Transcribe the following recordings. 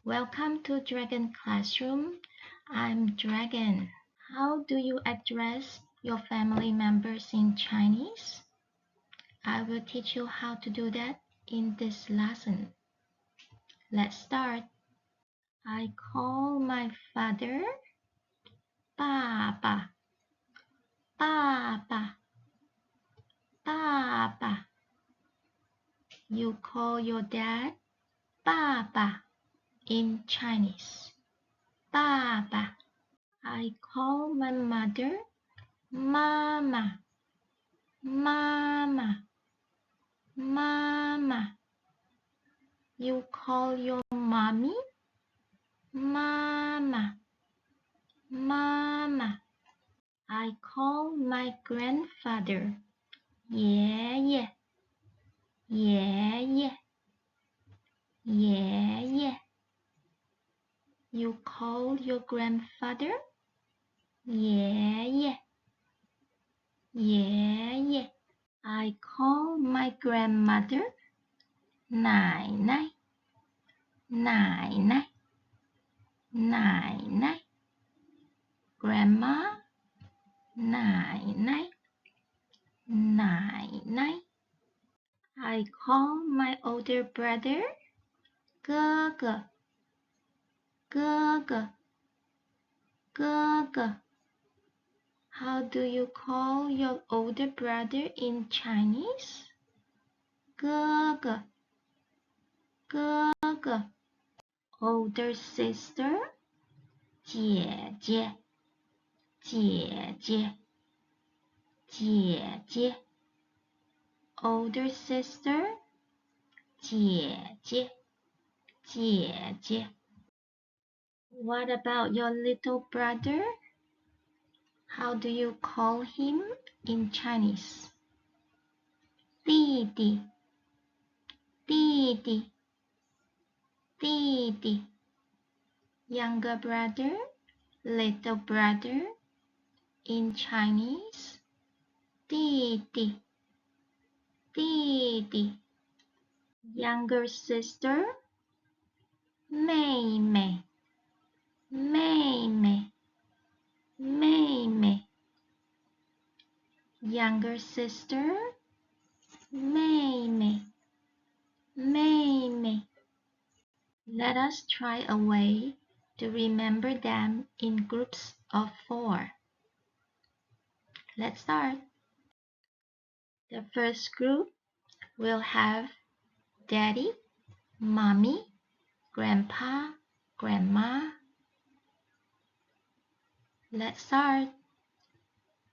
Welcome to Dragon Classroom. I'm Dragon. How do you address your family members in Chinese? I will teach you how to do that in this lesson. Let's start. I call my father 爸爸,爸爸,爸爸. You call your dad 爸爸 in Chinese. 爸爸. I call my mother 妈妈 Mama, Mama. You call your mommy Mama, Mama. I call my grandfather 爷爷，爷爷，爷爷。You call your grandfather 爷爷，爷爷。I call my grandmother 奶奶，奶奶，奶奶。Grandma, 奶奶，奶奶。I call my older brother 哥哥，哥哥，哥哥。How do you call your older brother in Chinese? 哥哥，哥哥。Older sister 姐姐，姐姐，姐姐。Older sister 姐姐，姐姐。What about your little brother? How do you call him in Chinese? 弟弟，弟弟，弟弟。Younger brother, little brother. In Chinese, 弟弟，弟弟。Younger sister, 妹妹，妹妹，妹妹。Younger sister, 妹妹，妹妹。Let us try a way to remember them in groups of 4. Let's start. The first group will have Daddy, Mommy, Grandpa, Grandma. Let's start.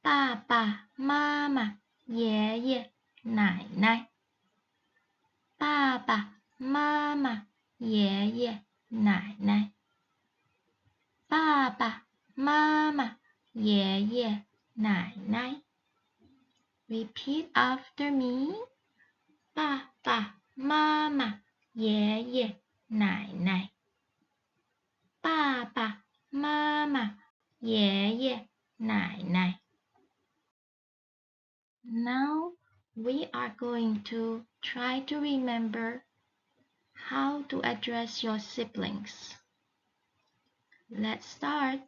爸爸妈妈爷爷奶奶。爸爸妈妈爷爷奶奶。爸爸妈妈爷爷奶奶。Repeat after me. 爸爸妈妈爷爷奶奶。爸爸妈妈爷爷奶奶。Now we are going to try to remember how to address your siblings. Let's start.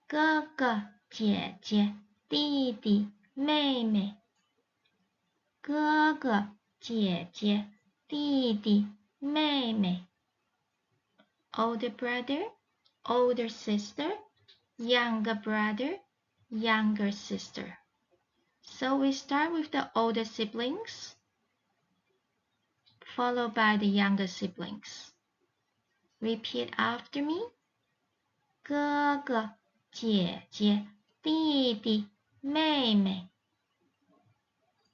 哥哥姐姐弟弟妹妹。哥哥姐姐弟弟妹妹。Older brother, older sister, younger brother, younger sister. So we start with the older siblings, followed by the younger siblings. Repeat after me. 哥哥姐姐弟弟妹妹。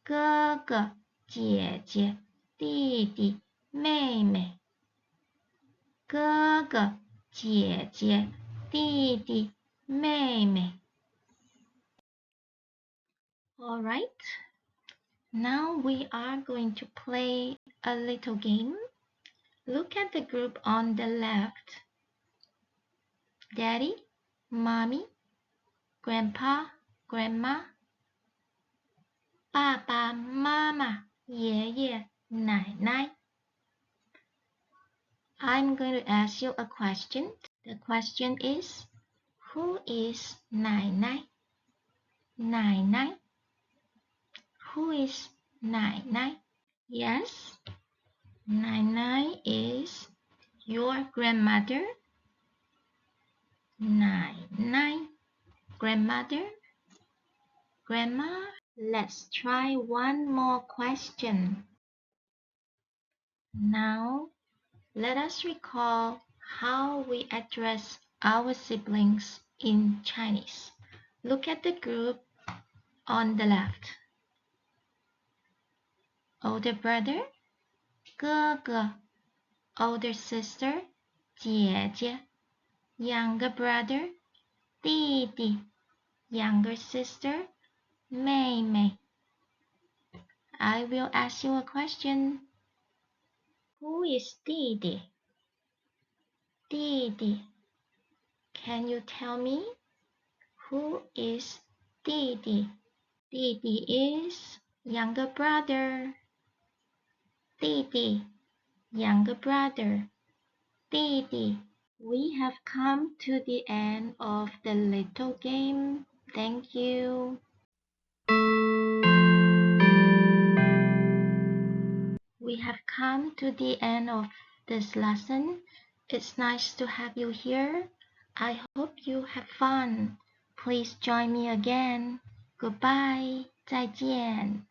哥哥姐姐弟弟妹妹。哥哥姐姐弟弟妹妹。All right. Now we are going to play a little game. Look at the group on the left. Daddy, Mommy, Grandpa, Grandma. 爸爸妈妈爷爷奶奶。I'm going to ask you a question. The question is, who is Nai Nai? Nai Nai. Who is Nai Nai? Yes, Nai Nai is your grandmother. Nai Nai. Grandmother. Grandma. Let's try one more question. Now, let us recall how we address our siblings in Chinese. Look at the group on the left. Older brother, 哥哥. Older sister, 姐姐. Younger brother, 弟弟. Younger sister, 妹妹. I will ask you a question. Who is 弟弟? 弟弟. Can you tell me who is 弟弟? 弟弟 is younger brother. 弟弟 younger brother. 弟弟. We have come to the end of the little game. Thank you. We have come to the end of this lesson. It's nice to have you here. I hope you have fun. Please join me again. Goodbye. 再见.